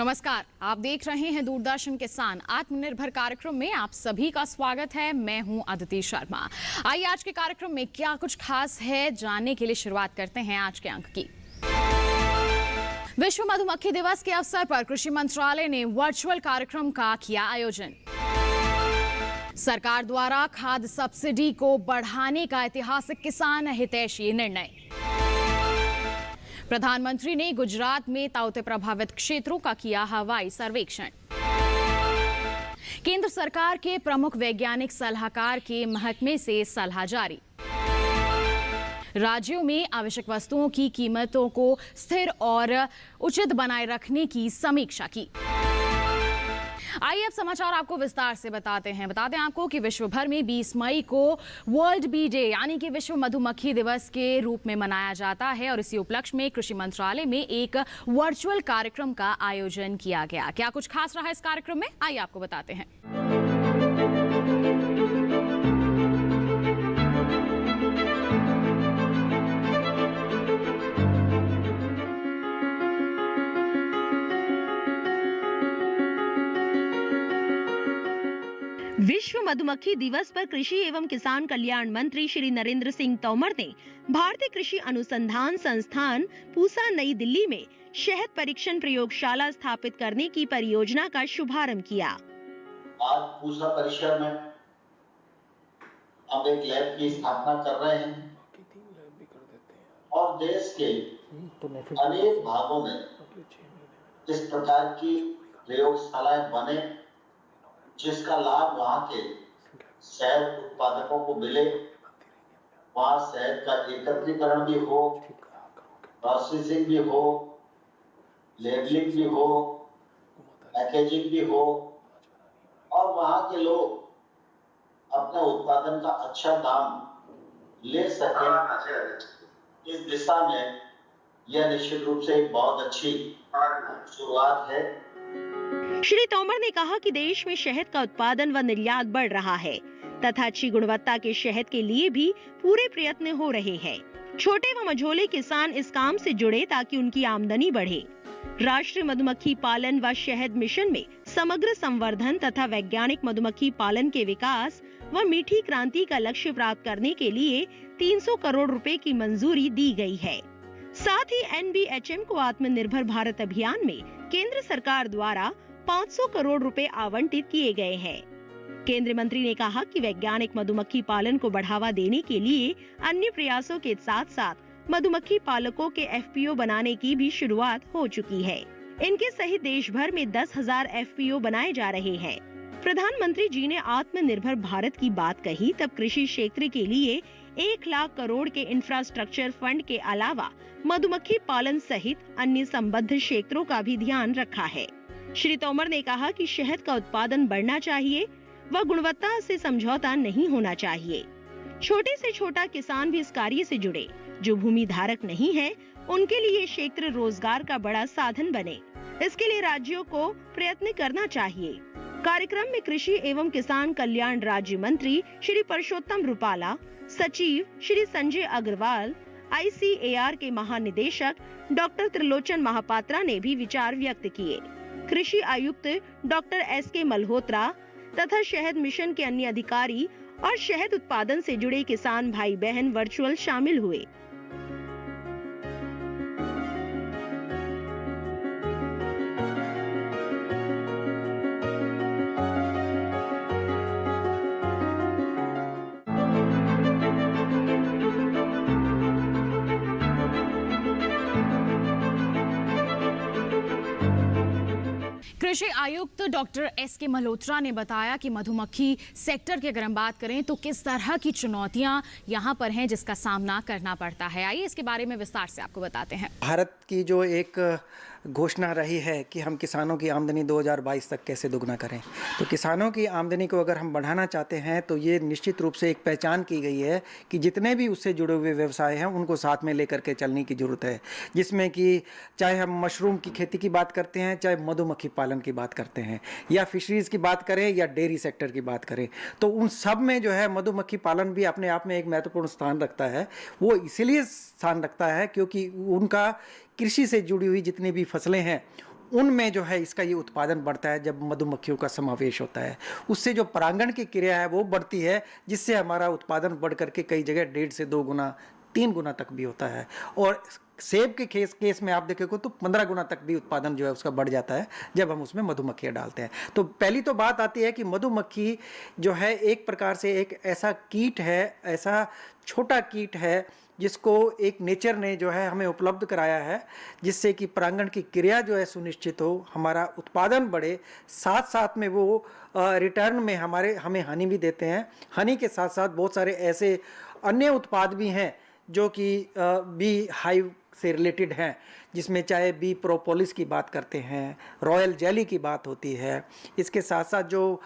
नमस्कार, आप देख रहे हैं दूरदर्शन किसान आत्मनिर्भर कार्यक्रम में आप सभी का स्वागत है। मैं हूं अदिति शर्मा। आइए आज के कार्यक्रम में क्या कुछ खास है जानने के लिए शुरुआत करते हैं आज के अंक की। विश्व मधुमक्खी दिवस के अवसर पर कृषि मंत्रालय ने वर्चुअल कार्यक्रम का किया आयोजन। सरकार द्वारा खाद्य सब्सिडी को बढ़ाने का ऐतिहासिक किसान हितैषी निर्णय। प्रधानमंत्री ने गुजरात में ताउते प्रभावित क्षेत्रों का किया हवाई सर्वेक्षण। केंद्र सरकार के प्रमुख वैज्ञानिक सलाहकार के महकमे से सलाह जारी। राज्यों में आवश्यक वस्तुओं की कीमतों को स्थिर और उचित बनाए रखने की समीक्षा की। आइए अब समाचार आपको विस्तार से बताते हैं। बता दें आपको कि विश्व भर में 20 मई को वर्ल्ड बी डे यानी कि विश्व मधुमक्खी दिवस के रूप में मनाया जाता है और इसी उपलक्ष्य में कृषि मंत्रालय में एक वर्चुअल कार्यक्रम का आयोजन किया गया। क्या कुछ खास रहा इस कार्यक्रम में, आइए आपको बताते हैं। विश्व मधुमक्खी दिवस पर कृषि एवं किसान कल्याण मंत्री श्री नरेंद्र सिंह तोमर ने भारतीय कृषि अनुसंधान संस्थान पूसा नई दिल्ली में शहद परीक्षण प्रयोगशाला स्थापित करने की परियोजना का शुभारंभ किया। आज पूसा परिसर में हम एक लैब की स्थापना कर रहे हैं और देश के अनेक भागों में इस प्रकार की प्रयोगशालाएं बने जिसका लाभ वहाँ के शहद उत्पादकों को मिले, वहाँ शहद का एकत्रीकरण भी हो, प्रोसेसिंग भी हो, लेबलिंग भी हो, पैकेजिंग भी हो और वहाँ के लोग अपने उत्पादन का अच्छा दाम ले सकें। इस दिशा में यह निश्चित रूप से एक बहुत अच्छी शुरुआत है। श्री तोमर ने कहा कि देश में शहद का उत्पादन व निर्यात बढ़ रहा है तथा अच्छी गुणवत्ता के शहद के लिए भी पूरे प्रयत्न हो रहे हैं। छोटे व मझोले किसान इस काम से जुड़े ताकि उनकी आमदनी बढ़े। राष्ट्रीय मधुमक्खी पालन व शहद मिशन में समग्र संवर्धन तथा वैज्ञानिक मधुमक्खी पालन के विकास व मीठी क्रांति का लक्ष्य प्राप्त करने के लिए 300 करोड़ रुपए की मंजूरी दी गई है। साथ ही NBHM को आत्मनिर्भर भारत अभियान में केंद्र सरकार द्वारा 500 करोड़ रुपए आवंटित किए गए हैं। केंद्रीय मंत्री ने कहा कि वैज्ञानिक मधुमक्खी पालन को बढ़ावा देने के लिए अन्य प्रयासों के साथ साथ मधुमक्खी पालकों के FPO बनाने की भी शुरुआत हो चुकी है। इनके सहित देश भर में 10,000 FPO बनाए जा रहे हैं। प्रधानमंत्री जी ने आत्मनिर्भर भारत की बात कही तब कृषि क्षेत्र के लिए 1 लाख करोड़ के इंफ्रास्ट्रक्चर फंड के अलावा मधुमक्खी पालन सहित अन्य संबद्ध क्षेत्रों का भी ध्यान रखा है। श्री तोमर ने कहा कि शहद का उत्पादन बढ़ना चाहिए व गुणवत्ता से समझौता नहीं होना चाहिए। छोटे से छोटा किसान भी इस कार्य से जुड़े। जो भूमि धारक नहीं है उनके लिए क्षेत्र रोजगार का बड़ा साधन बने, इसके लिए राज्यों को प्रयत्न करना चाहिए। कार्यक्रम में कृषि एवं किसान कल्याण राज्य मंत्री श्री परषोत्तम रुपाला, सचिव श्री संजय अग्रवाल, ICAR के महानिदेशक डॉक्टर त्रिलोचन महापात्रा ने भी विचार व्यक्त किए। कृषि आयुक्त डॉक्टर SK मल्होत्रा तथा शहद मिशन के अन्य अधिकारी और शहद उत्पादन से जुड़े किसान भाई बहन वर्चुअल शामिल हुए। कृषि आयुक्त डॉक्टर SK मल्होत्रा ने बताया कि मधुमक्खी सेक्टर की अगर हम बात करें तो किस तरह की चुनौतियां यहां पर हैं जिसका सामना करना पड़ता है। आइए इसके बारे में विस्तार से आपको बताते हैं। भारत की जो एक घोषणा रही है कि हम किसानों की आमदनी 2022 तक कैसे दोगुना करें, तो किसानों की आमदनी को अगर हम बढ़ाना चाहते हैं तो ये निश्चित रूप से एक पहचान की गई है कि जितने भी उससे जुड़े हुए व्यवसाय हैं उनको साथ में लेकर के चलने की ज़रूरत है, जिसमें कि चाहे हम मशरूम की खेती की बात करते हैं, चाहे मधुमक्खी पालन की बात करते हैं, या फिशरीज़ की बात करें या डेयरी सेक्टर की बात करें, तो उन सब में जो है मधुमक्खी पालन भी अपने आप में एक महत्वपूर्ण स्थान रखता है। वो इसीलिए स्थान रखता है क्योंकि उनका कृषि से जुड़ी हुई जितनी भी फसलें हैं उनमें जो है इसका ये उत्पादन बढ़ता है जब मधुमक्खियों का समावेश होता है। उससे जो परागण की क्रिया है वो बढ़ती है, जिससे हमारा उत्पादन बढ़ करके कई जगह 1.5 से 2 गुना 3 गुना तक भी होता है। और सेब के केस में आप देखेंगे तो 15 गुना तक भी उत्पादन जो है उसका बढ़ जाता है जब हम उसमें मधुमक्खियाँ डालते हैं। तो पहली तो बात आती है कि मधुमक्खी जो है एक प्रकार से एक ऐसा कीट है, ऐसा छोटा कीट है जिसको एक नेचर ने जो है हमें उपलब्ध कराया है, जिससे कि परागण की क्रिया जो है सुनिश्चित हो, हमारा उत्पादन बढ़े, साथ साथ में वो रिटर्न में हमें हनी भी देते हैं। हनी के साथ साथ बहुत सारे ऐसे अन्य उत्पाद भी हैं जो कि बी हाइव से रिलेटेड हैं, जिसमें चाहे बी प्रोपोलिस की बात करते हैं, रॉयल जेली की बात होती है, इसके साथ साथ जो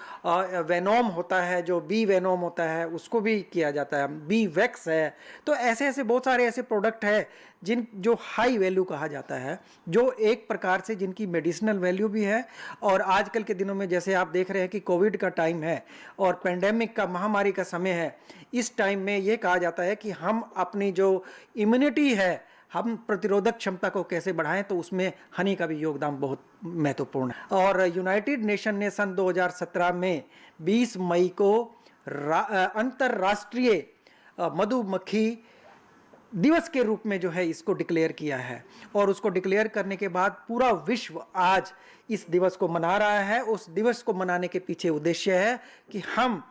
वेनोम होता है, जो बी वेनोम होता है उसको भी किया जाता है, बी वैक्स है। तो ऐसे ऐसे बहुत सारे ऐसे प्रोडक्ट हैं जो हाई वैल्यू कहा जाता है, जो एक प्रकार से जिनकी मेडिसिनल वैल्यू भी है। और आजकल के दिनों में जैसे आप देख रहे हैं कि कोविड का टाइम है और पेंडेमिक का महामारी का समय है, इस टाइम में ये कहा जाता है कि हम अपनी जो इम्यूनिटी है, हम प्रतिरोधक क्षमता को कैसे बढ़ाएं, तो उसमें हनी का भी योगदान बहुत महत्वपूर्ण है। और यूनाइटेड नेशन ने सन 2017 में 20 मई को अंतर्राष्ट्रीय मधुमक्खी दिवस के रूप में जो है इसको डिक्लेयर किया है। और उसको डिक्लेयर करने के बाद पूरा विश्व आज इस दिवस को मना रहा है। उस दिवस को मनाने के पीछे उद्देश्य है कि हम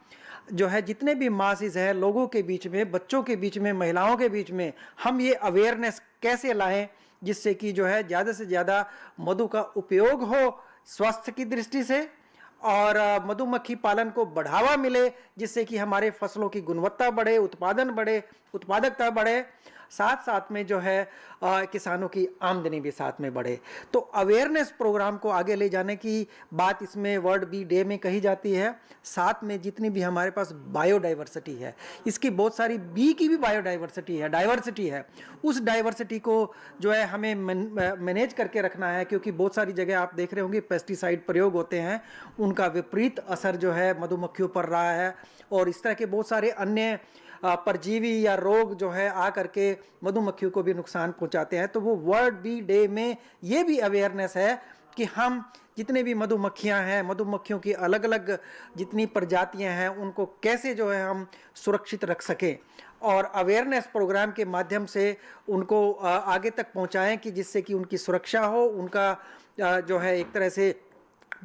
जो है जितने भी मासेस हैं लोगों के बीच में, बच्चों के बीच में, महिलाओं के बीच में, हम ये अवेयरनेस कैसे लाएं जिससे कि जो है ज़्यादा से ज़्यादा मधु का उपयोग हो स्वास्थ्य की दृष्टि से, और मधुमक्खी पालन को बढ़ावा मिले, जिससे कि हमारे फसलों की गुणवत्ता बढ़े, उत्पादन बढ़े, उत्पादकता बढ़े, साथ साथ में जो है किसानों की आमदनी भी साथ में बढ़े। तो अवेयरनेस प्रोग्राम को आगे ले जाने की बात इसमें वर्ल्ड बी डे में कही जाती है। साथ में जितनी भी हमारे पास बायोडाइवर्सिटी है, इसकी बहुत सारी बी की भी बायोडाइवर्सिटी है, डाइवर्सिटी है, उस डाइवर्सिटी को जो है हमें मैनेज करके रखना है, क्योंकि बहुत सारी जगह आप देख रहे होंगे पेस्टिसाइड प्रयोग होते हैं, उनका विपरीत असर जो है मधुमक्खियों पर रहा है। और इस तरह के बहुत सारे अन्य परजीवी या रोग जो है आ करके मधुमक्खियों को भी नुकसान पहुंचाते हैं। तो वो वर्ल्ड बी डे में ये भी अवेयरनेस है कि हम जितने भी मधुमक्खियां हैं, मधुमक्खियों की अलग अलग जितनी प्रजातियां हैं, उनको कैसे जो है हम सुरक्षित रख सकें, और अवेयरनेस प्रोग्राम के माध्यम से उनको आगे तक पहुंचाएं कि जिससे कि उनकी सुरक्षा हो, उनका जो है एक तरह से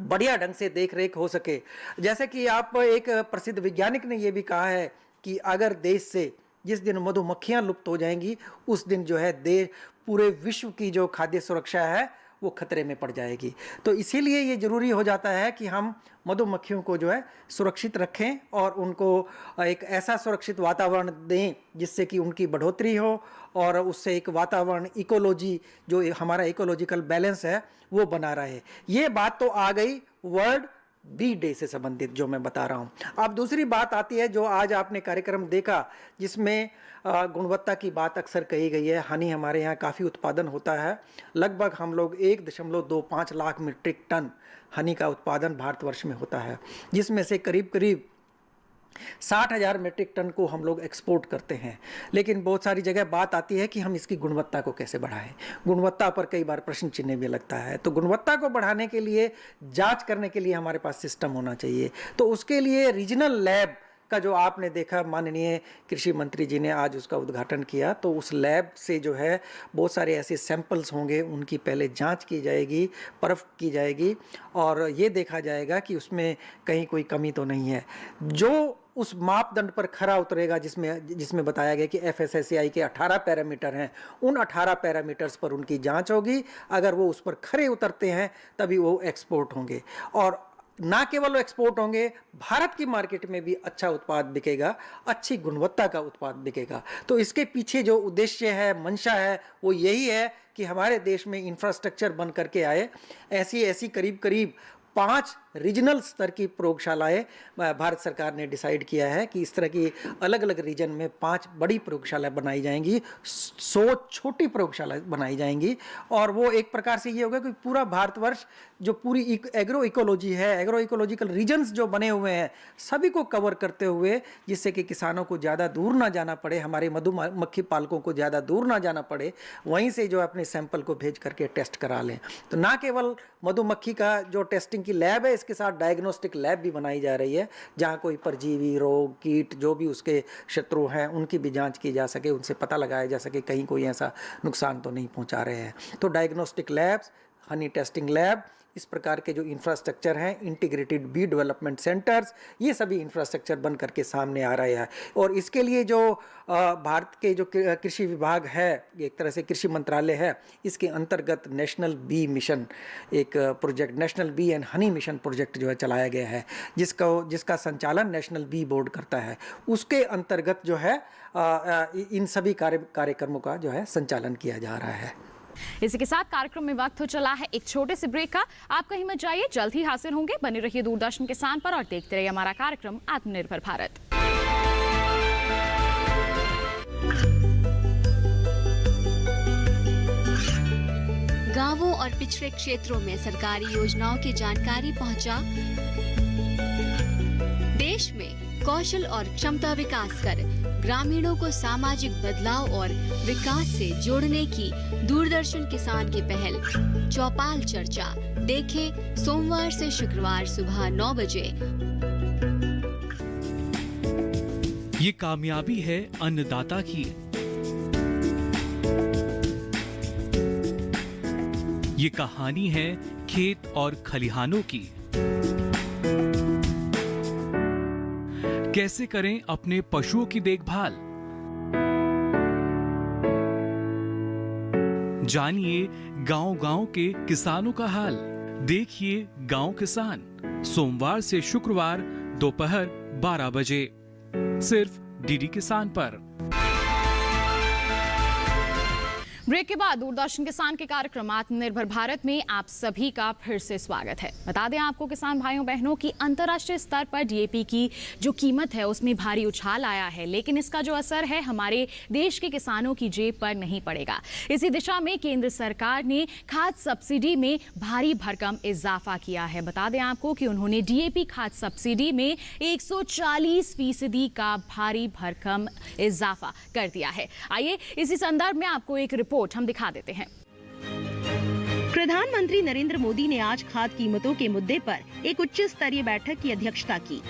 बढ़िया ढंग से देख रेख हो सके। जैसे कि आप एक प्रसिद्ध वैज्ञानिक ने यह भी कहा है कि अगर देश से जिस दिन मधुमक्खियां लुप्त हो जाएंगी, उस दिन जो है देश पूरे विश्व की जो खाद्य सुरक्षा है वो खतरे में पड़ जाएगी। तो इसीलिए ये ज़रूरी हो जाता है कि हम मधुमक्खियों को जो है सुरक्षित रखें और उनको एक ऐसा सुरक्षित वातावरण दें जिससे कि उनकी बढ़ोतरी हो, और उससे एक वातावरण इकोलॉजी जो हमारा इकोलॉजिकल बैलेंस है वो बना रहे। ये बात तो आ गई वर्ल्ड बी डे से संबंधित जो मैं बता रहा हूँ। अब दूसरी बात आती है जो आज आपने कार्यक्रम देखा, जिसमें गुणवत्ता की बात अक्सर कही गई है। हनी हमारे यहाँ काफ़ी उत्पादन होता है, लगभग हम लोग 1.25 लाख मीट्रिक टन हनी का उत्पादन भारतवर्ष में होता है, जिसमें से करीब करीब 60,000 मीट्रिक टन को हम लोग एक्सपोर्ट करते हैं। लेकिन बहुत सारी जगह बात आती है कि हम इसकी गुणवत्ता को कैसे बढ़ाएं। गुणवत्ता पर कई बार प्रश्न चिन्ह भी लगता है। तो गुणवत्ता को बढ़ाने के लिए, जांच करने के लिए हमारे पास सिस्टम होना चाहिए। तो उसके लिए रीजनल लैब का जो आपने देखा, माननीय कृषि मंत्री जी ने आज उसका उद्घाटन किया, तो उस लैब से जो है बहुत सारे ऐसे सैंपल्स होंगे, उनकी पहले जांच की जाएगी, परख की जाएगी, और ये देखा जाएगा कि उसमें कहीं कोई कमी तो नहीं है। जो उस मापदंड पर खरा उतरेगा जिसमें बताया गया कि FSSAI के 18 पैरामीटर हैं, उन 18 पैरामीटर्स पर उनकी जांच होगी। अगर वो उस पर खरे उतरते हैं तभी वो एक्सपोर्ट होंगे, और ना केवल एक्सपोर्ट होंगे, भारत की मार्केट में भी अच्छा उत्पाद बिकेगा, अच्छी गुणवत्ता का उत्पाद बिकेगा। तो इसके पीछे जो उद्देश्य है, मंशा है, वो यही है कि हमारे देश में इंफ्रास्ट्रक्चर बन करके आए। ऐसी करीब करीब 5 रीजनल स्तर की प्रयोगशालाएं भारत सरकार ने डिसाइड किया है कि इस तरह की अलग अलग रीजन में 5 बड़ी प्रयोगशालाएं बनाई जाएंगी, 100 छोटी प्रयोगशालाएं बनाई जाएंगी। और वो एक प्रकार से ये होगा कि पूरा भारतवर्ष जो पूरी एग्रो इकोलॉजी है, एग्रो इकोलॉजिकल रीजन्स जो बने हुए हैं, सभी को कवर करते हुए, जिससे कि किसानों को ज़्यादा दूर ना जाना पड़े, हमारे मधुमक्खी पालकों को ज़्यादा दूर ना जाना पड़े, वहीं से जो अपने सैंपल को भेज करके टेस्ट करा लें। तो ना केवल मधुमक्खी का जो टेस्टिंग की लैब है, इसके साथ डायग्नोस्टिक लैब भी बनाई जा रही है, जहाँ कोई परजीवी रोग, कीट जो भी उसके शत्रु हैं उनकी भी जांच की जा सके, उनसे पता लगाया जा सके कहीं कोई ऐसा नुकसान तो नहीं पहुँचा रहे हैं। तो diagnostic labs, Honey testing lab, इस प्रकार के जो इंफ्रास्ट्रक्चर हैं, इंटीग्रेटेड बी डेवलपमेंट सेंटर्स, ये सभी इंफ्रास्ट्रक्चर बन करके सामने आ रहे हैं। और इसके लिए जो भारत के जो कृषि विभाग है, एक तरह से कृषि मंत्रालय है, इसके अंतर्गत नेशनल बी मिशन एक project, national bee and honey mission project जो है चलाया गया है, जिसका संचालन नेशनल बी बोर्ड करता है। उसके अंतर्गत जो है इन सभी कार्यक्रमों का जो है संचालन किया जा रहा है। इसी के साथ कार्यक्रम में वक्त हो चला है एक छोटे से ब्रेक का। आप कहीं मत जाइए, जल्द ही हाजिर होंगे। बने रहिए दूरदर्शन किसान पर और देखते रहिए हमारा कार्यक्रम आत्मनिर्भर भारत। गांवों और पिछड़े क्षेत्रों में सरकारी योजनाओं की जानकारी पहुंचा। देश में कौशल और क्षमता विकास कर ग्रामीणों को सामाजिक बदलाव और विकास से जोड़ने की दूरदर्शन किसान की पहल चौपाल चर्चा देखें सोमवार से शुक्रवार सुबह 9 बजे। ये कामयाबी है अन्नदाता की, ये कहानी है खेत और खलिहानों की। कैसे करें अपने पशुओं की देखभाल, जानिए गांव-गांव के किसानों का हाल। देखिए गांव किसान सोमवार से शुक्रवार दोपहर 12 बजे सिर्फ डीडी किसान पर। ब्रेक के बाद दूरदर्शन किसान के कार्यक्रम आत्मनिर्भर भारत में आप सभी का फिर से स्वागत है। बता दें आपको किसान भाइयों बहनों की अंतर्राष्ट्रीय स्तर पर डीएपी की जो कीमत है उसमें भारी उछाल आया है, लेकिन इसका जो असर है हमारे देश के किसानों की जेब पर नहीं पड़ेगा। इसी दिशा में केंद्र सरकार ने खाद सब्सिडी में भारी भरकम इजाफा किया है। बता दें आपको कि उन्होंने डीएपी खाद सब्सिडी में 140% का भारी भरकम इजाफा कर दिया है। आइए इसी संदर्भ में आपको एक रिपोर्ट हम दिखा देते हैं। प्रधानमंत्री नरेंद्र मोदी ने आज खाद कीमतों के मुद्दे पर एक उच्च स्तरीय बैठक की अध्यक्षता की।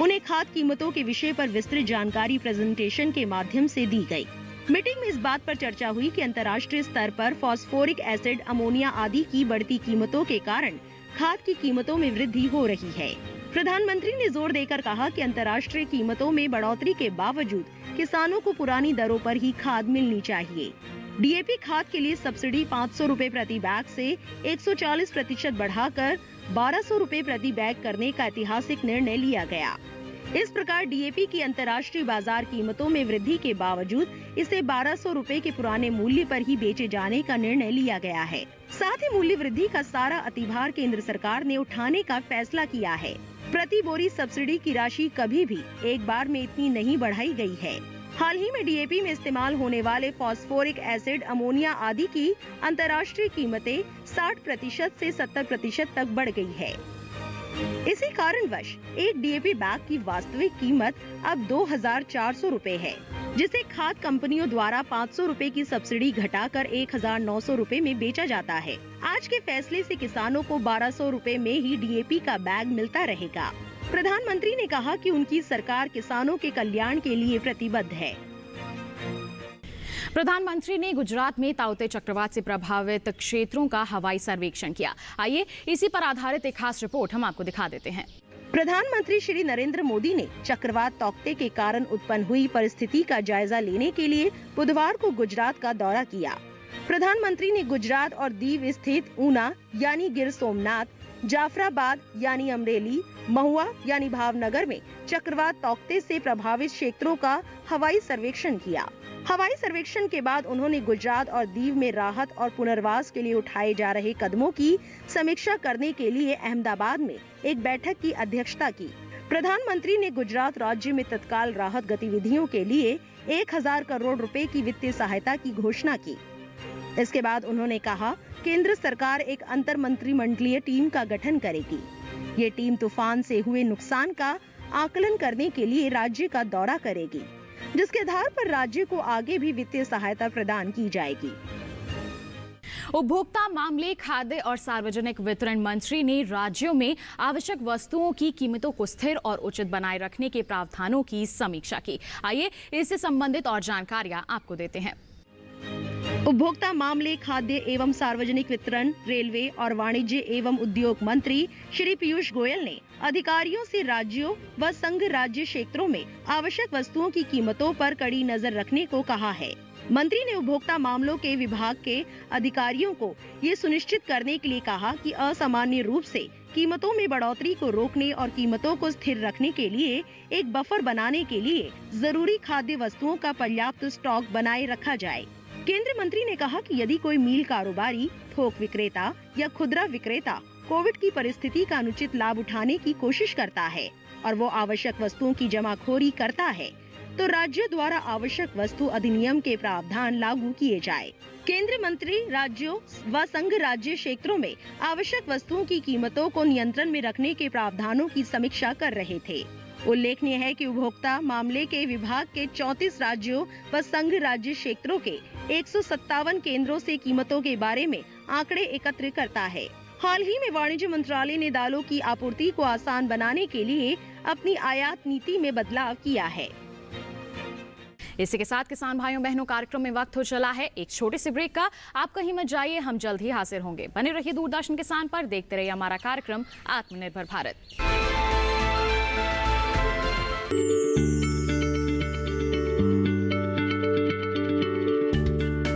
उन्हें खाद कीमतों के विषय पर विस्तृत जानकारी प्रेजेंटेशन के माध्यम से दी गई। मीटिंग में इस बात पर चर्चा हुई कि अंतर्राष्ट्रीय स्तर पर फास्फोरिक एसिड, अमोनिया आदि की बढ़ती कीमतों के कारण खाद की कीमतों में वृद्धि हो रही है। प्रधानमंत्री ने जोर देकर कहा कि अंतर्राष्ट्रीय कीमतों में बढ़ोतरी के बावजूद किसानों को पुरानी दरों पर ही खाद मिलनी चाहिए। डीएपी खाद के लिए सब्सिडी 500 रुपए प्रति बैग से 140% बढ़ाकर 1200 रुपए प्रति बैग करने का ऐतिहासिक निर्णय लिया गया। इस प्रकार डीएपी की अंतर्राष्ट्रीय बाजार कीमतों में वृद्धि के बावजूद इसे 1200 रुपए के पुराने मूल्य पर ही बेचे जाने का निर्णय लिया गया है। साथ ही मूल्य वृद्धि का सारा अतिभार केंद्र सरकार ने उठाने का फैसला किया है। प्रति बोरी सब्सिडी की राशि कभी भी एक बार में इतनी नहीं बढ़ाई गई है। हाल ही में डीएपी में इस्तेमाल होने वाले फास्फोरिक एसिड, अमोनिया आदि की अंतर्राष्ट्रीय कीमतें 60% से 70% तक बढ़ गई है। इसी कारणवश एक डीएपी बैग की वास्तविक कीमत अब 2400 रुपए है, जिसे खाद कंपनियों द्वारा 500 रुपए की सब्सिडी घटाकर 1900 रुपए में बेचा जाता है। आज के फैसले से किसानों को 1200 रुपए में ही डीएपी का बैग मिलता रहेगा। प्रधानमंत्री ने कहा कि उनकी सरकार किसानों के कल्याण के लिए प्रतिबद्ध है। प्रधानमंत्री ने गुजरात में ताउते चक्रवात से प्रभावित क्षेत्रों का हवाई सर्वेक्षण किया। आइए इसी पर आधारित एक खास रिपोर्ट हम आपको दिखा देते हैं। प्रधानमंत्री श्री नरेंद्र मोदी ने चक्रवात ताउते के कारण उत्पन्न हुई परिस्थिति का जायजा लेने के लिए बुधवार को गुजरात का दौरा किया। प्रधानमंत्री ने गुजरात और दीव स्थित ऊना यानी गिर सोमनाथ, जाफराबाद यानी अमरेली, महुआ यानी भावनगर में चक्रवात तौकते से प्रभावित क्षेत्रों का हवाई सर्वेक्षण किया। हवाई सर्वेक्षण के बाद उन्होंने गुजरात और दीव में राहत और पुनर्वास के लिए उठाए जा रहे कदमों की समीक्षा करने के लिए अहमदाबाद में एक बैठक की अध्यक्षता की। प्रधानमंत्री ने गुजरात राज्य में तत्काल राहत गतिविधियों के लिए 1000 करोड़ रुपए की वित्तीय सहायता की घोषणा की। इसके बाद उन्होंने कहा, केंद्र सरकार एक अंतर मंत्रिमंडलीय टीम का गठन करेगी। ये टीम तूफान से हुए नुकसान का आकलन करने के लिए राज्य का दौरा करेगी, जिसके आधार पर राज्य को आगे भी वित्तीय सहायता प्रदान की जाएगी। उपभोक्ता मामले, खाद्य और सार्वजनिक वितरण मंत्री ने राज्यों में आवश्यक वस्तुओं की कीमतों को स्थिर और उचित बनाए रखने के प्रावधानों की समीक्षा की। आइए इससे संबंधित और जानकारियां आपको देते हैं। उपभोक्ता मामले, खाद्य एवं सार्वजनिक वितरण, रेलवे और वाणिज्य एवं उद्योग मंत्री श्री पीयूष गोयल ने अधिकारियों से राज्यों व संघ राज्य क्षेत्रों में आवश्यक वस्तुओं की कीमतों पर कड़ी नजर रखने को कहा है। मंत्री ने उपभोक्ता मामलों के विभाग के अधिकारियों को ये सुनिश्चित करने के लिए कहा कि असामान्य रूप से कीमतों में बढ़ोतरी को रोकने और कीमतों को स्थिर रखने के लिए एक बफर बनाने के लिए जरूरी खाद्य वस्तुओं का पर्याप्त स्टॉक बनाए रखा जाए। केंद्रीय मंत्री ने कहा कि यदि कोई मील कारोबारी, थोक विक्रेता या खुदरा विक्रेता कोविड की परिस्थिति का अनुचित लाभ उठाने की कोशिश करता है और वो आवश्यक वस्तुओं की जमाखोरी करता है, तो राज्य द्वारा आवश्यक वस्तु अधिनियम के प्रावधान लागू किए जाए। केंद्रीय मंत्री राज्यों व संघ राज्य क्षेत्रों में आवश्यक वस्तुओं की कीमतों को नियंत्रण में रखने के प्रावधानों की समीक्षा कर रहे थे। उल्लेखनीय है कि उपभोक्ता मामले के विभाग के 34 राज्यों व संघ राज्य क्षेत्रों के 157 केंद्रों से कीमतों के बारे में आंकड़े एकत्र करता है। हाल ही में वाणिज्य मंत्रालय ने दालों की आपूर्ति को आसान बनाने के लिए अपनी आयात नीति में बदलाव किया है। इसी के साथ किसान भाइयों बहनों, कार्यक्रम में वक्त हो चला है एक छोटे से ब्रेक का। आप कहीं मत जाइए, हम जल्द ही हाजिर होंगे। बने रहिए दूरदर्शन किसान पर, देखते रहिए हमारा कार्यक्रम आत्मनिर्भर भारत।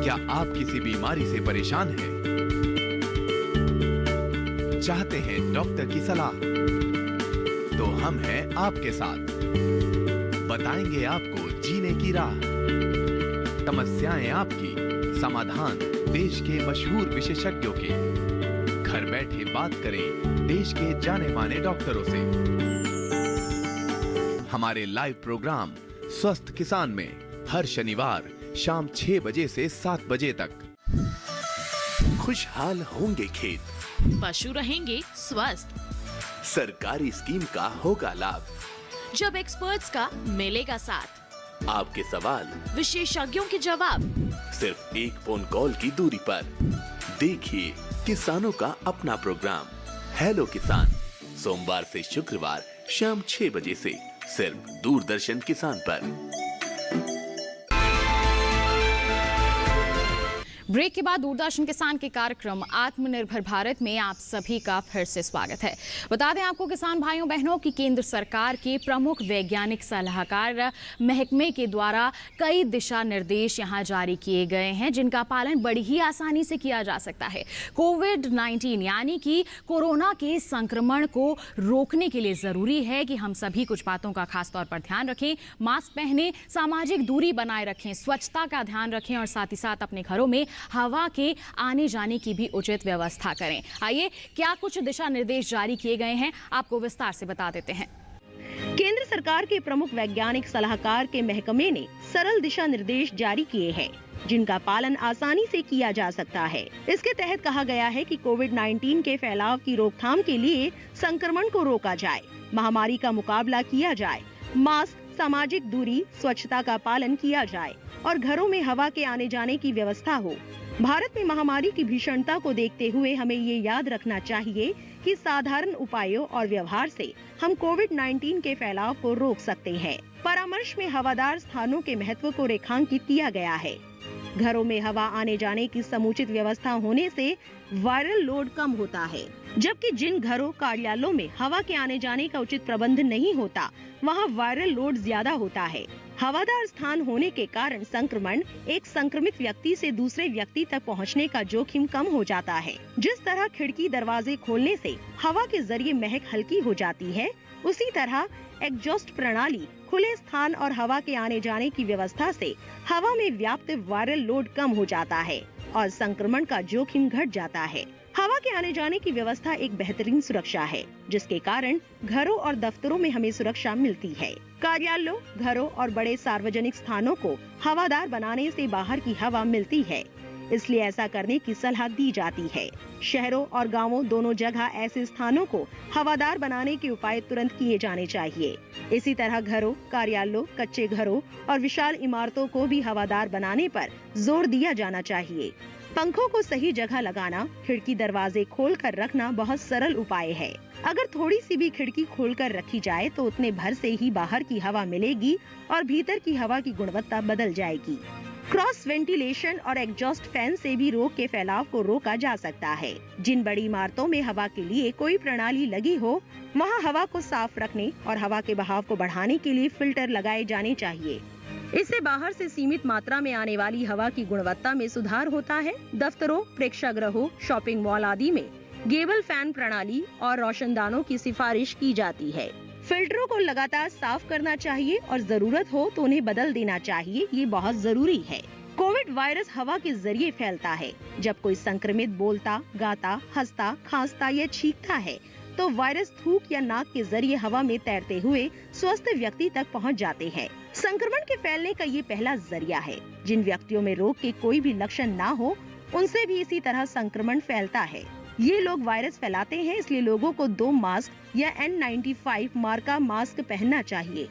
क्या आप किसी बीमारी से परेशान हैं? चाहते हैं डॉक्टर की सलाह? तो हम हैं आपके साथ, बताएंगे आपको जीने की राह। समस्याएं आपकी, समाधान देश के मशहूर विशेषज्ञों के। घर बैठे बात करें देश के जाने माने डॉक्टरों से। हमारे लाइव प्रोग्राम स्वस्थ किसान में हर शनिवार शाम 6 बजे से 7 बजे तक। खुशहाल होंगे खेत, पशु रहेंगे स्वस्थ, सरकारी स्कीम का होगा लाभ, जब एक्सपर्ट्स का मिलेगा साथ, आपके सवाल विशेषज्ञों के जवाब, सिर्फ एक फोन कॉल की दूरी पर। देखिए किसानों का अपना प्रोग्राम हेलो किसान, सोमवार से शुक्रवार शाम 6 बजे से सिर्फ दूरदर्शन किसान पर। ब्रेक के बाद दूरदर्शन किसान के कार्यक्रम आत्मनिर्भर भारत में आप सभी का फिर से स्वागत है। बता दें आपको किसान भाइयों बहनों की केंद्र सरकार के प्रमुख वैज्ञानिक सलाहकार महकमे के द्वारा कई दिशा निर्देश यहां जारी किए गए हैं, जिनका पालन बड़ी ही आसानी से किया जा सकता है। कोविड-19 यानी कि कोरोना के संक्रमण को रोकने के लिए जरूरी है कि हम सभी कुछ बातों का खास तौर पर ध्यान रखें। मास्क पहने, सामाजिक दूरी बनाए रखें, स्वच्छता का ध्यान रखें और साथ ही साथ अपने घरों में हवा के आने जाने की भी उचित व्यवस्था करें। आइए क्या कुछ दिशा निर्देश जारी किए गए हैं, आपको विस्तार से बता देते हैं। केंद्र सरकार के प्रमुख वैज्ञानिक सलाहकार के महकमे ने सरल दिशा निर्देश जारी किए हैं, जिनका पालन आसानी से किया जा सकता है। इसके तहत कहा गया है कि कोविड-19 के फैलाव की रोकथाम के लिए संक्रमण को रोका जाए, महामारी का मुकाबला किया जाए, मास्क, सामाजिक दूरी, स्वच्छता का पालन किया जाए और घरों में हवा के आने जाने की व्यवस्था हो। भारत में महामारी की भीषणता को देखते हुए हमें ये याद रखना चाहिए कि साधारण उपायों और व्यवहार से हम कोविड-19 के फैलाव को रोक सकते हैं। परामर्श में हवादार स्थानों के महत्व को रेखांकित किया गया है। घरों में हवा आने जाने की समुचित व्यवस्था होने से वायरल लोड कम होता है। जबकि जिन घरों कार्यालयों में हवा के आने जाने का उचित प्रबंध नहीं होता, वहाँ वायरल लोड ज्यादा होता है। हवादार स्थान होने के कारण संक्रमण एक संक्रमित व्यक्ति से दूसरे व्यक्ति तक पहुँचने का जोखिम कम हो जाता है। जिस तरह खिड़की दरवाजे खोलने से हवा के जरिए महक हल्की हो जाती है, उसी तरह एग्जॉस्ट प्रणाली, खुले स्थान और हवा के आने जाने की व्यवस्था से हवा में व्याप्त वायरल लोड कम हो जाता है और संक्रमण का जोखिम घट जाता है। हवा के आने जाने की व्यवस्था एक बेहतरीन सुरक्षा है, जिसके कारण घरों और दफ्तरों में हमें सुरक्षा मिलती है। कार्यालयों, घरों और बड़े सार्वजनिक स्थानों को हवादार बनाने से बाहर की हवा मिलती है, इसलिए ऐसा करने की सलाह दी जाती है। शहरों और गांवों दोनों जगह ऐसे स्थानों को हवादार बनाने के उपाय तुरंत किए जाने चाहिए। इसी तरह घरों, कार्यालयों, कच्चे घरों और विशाल इमारतों को भी हवादार बनाने पर जोर दिया जाना चाहिए। पंखों को सही जगह लगाना, खिड़की दरवाजे खोल कर रखना बहुत सरल उपाय है। अगर थोड़ी सी भी खिड़की खोलकर रखी जाए तो उतने भर से ही बाहर की हवा मिलेगी और भीतर की हवा की गुणवत्ता बदल जाएगी। क्रॉस वेंटिलेशन और एग्जॉस्ट फैन से भी रोग के फैलाव को रोका जा सकता है। जिन बड़ी इमारतों में हवा के लिए कोई प्रणाली लगी हो, वहां हवा को साफ रखने और हवा के बहाव को बढ़ाने के लिए फिल्टर लगाए जाने चाहिए। इससे बाहर से सीमित मात्रा में आने वाली हवा की गुणवत्ता में सुधार होता है। दफ्तरों, प्रेक्षागृहों, शॉपिंग मॉल आदि में गेबल फैन प्रणाली और रोशनदानों की सिफारिश की जाती है। फिल्टरों को लगातार साफ करना चाहिए और जरूरत हो तो उन्हें बदल देना चाहिए, ये बहुत जरूरी है। कोविड वायरस हवा के जरिए फैलता है। जब कोई संक्रमित बोलता, गाता, हंसता, खांसता या छींकता है तो वायरस थूक या नाक के जरिए हवा में तैरते हुए स्वस्थ व्यक्ति तक पहुंच जाते हैं। संक्रमण के फैलने का ये पहला जरिया है। जिन व्यक्तियों में रोग के कोई भी लक्षण ना हो, उनसे भी इसी तरह संक्रमण फैलता है। ये लोग वायरस फैलाते हैं, इसलिए लोगों को 2 मास्क या N95 मार्का मास्क पहनना चाहिए।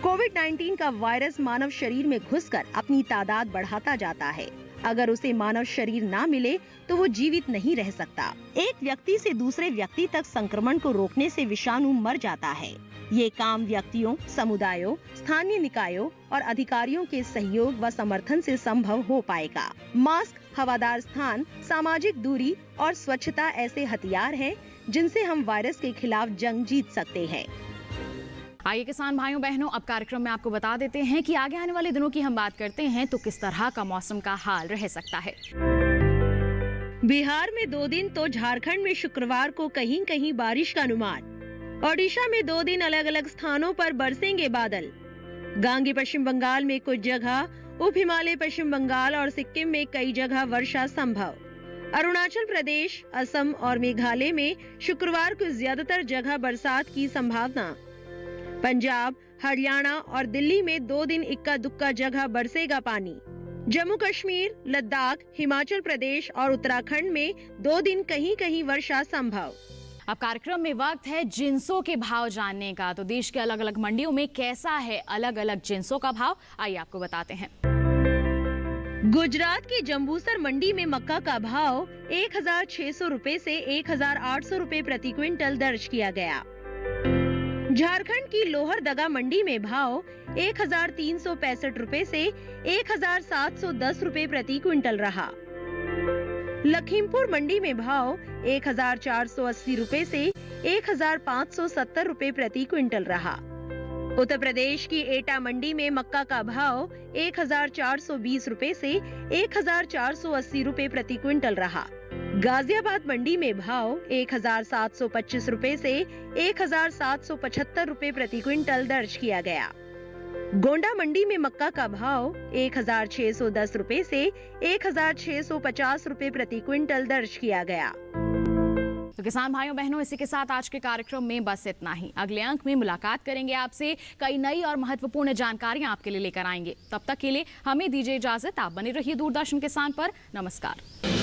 कोविड-19 का वायरस मानव शरीर में घुसकर अपनी तादाद बढ़ाता जाता है। अगर उसे मानव शरीर ना मिले तो वो जीवित नहीं रह सकता। एक व्यक्ति से दूसरे व्यक्ति तक संक्रमण को रोकने से विषाणु मर जाता है। ये काम व्यक्तियों, समुदायों, स्थानीय निकायों और अधिकारियों के सहयोग व समर्थन से संभव हो पाएगा। मास्क, हवादार स्थान, सामाजिक दूरी और स्वच्छता ऐसे हथियार हैं जिनसे हम वायरस के खिलाफ जंग जीत सकते हैं। आइए किसान भाइयों बहनों, अब कार्यक्रम में आपको बता देते हैं कि आगे आने वाले दिनों की हम बात करते हैं तो किस तरह का मौसम का हाल रह सकता है। बिहार में 2 दिन तो झारखंड में शुक्रवार को कहीं कहीं बारिश का अनुमान। ओडिशा में 2 दिन अलग अलग स्थानों पर बरसेंगे बादल। गांगी पश्चिम बंगाल में कुछ जगह, उप हिमालय पश्चिम बंगाल और सिक्किम में कई जगह वर्षा संभव। अरुणाचल प्रदेश, असम और मेघालय में शुक्रवार को ज्यादातर जगह बरसात की संभावना। पंजाब, हरियाणा और दिल्ली में 2 दिन इक्का दुक्का जगह बरसेगा पानी। जम्मू कश्मीर, लद्दाख, हिमाचल प्रदेश और उत्तराखंड में 2 दिन कहीं कहीं वर्षा संभव। अब कार्यक्रम में वक्त है जिंसों के भाव जानने का। तो देश के अलग अलग मंडियों में कैसा है अलग अलग जिंसों का भाव, आइए आपको बताते हैं। गुजरात की जंबूसर मंडी में मक्का का भाव 1600 रुपए से 1800 रुपए प्रति क्विंटल दर्ज किया गया। झारखंड की लोहरदगा मंडी में भाव 1365 रुपए से 1710 रुपए प्रति क्विंटल रहा। लखीमपुर मंडी में भाव 1480 रुपए से 1570 रुपए प्रति क्विंटल रहा। उत्तर प्रदेश की एटा मंडी में मक्का का भाव 1420 रुपए से 1480 रुपए प्रति क्विंटल रहा। गाजियाबाद मंडी में भाव 1725 रुपए से 1775 रुपए प्रति क्विंटल दर्ज किया गया। गोंडा मंडी में मक्का का भाव 1610 रुपए से 1650 रुपए प्रति क्विंटल दर्ज किया गया। तो किसान भाइयों बहनों, इसी के साथ आज के कार्यक्रम में बस इतना ही। अगले अंक में मुलाकात करेंगे आपसे, कई नई और महत्वपूर्ण जानकारियां आपके लिए लेकर आएंगे। तब तक के लिए हमें दीजिए इजाजत। आप बने रहिए दूरदर्शन किसान पर। नमस्कार।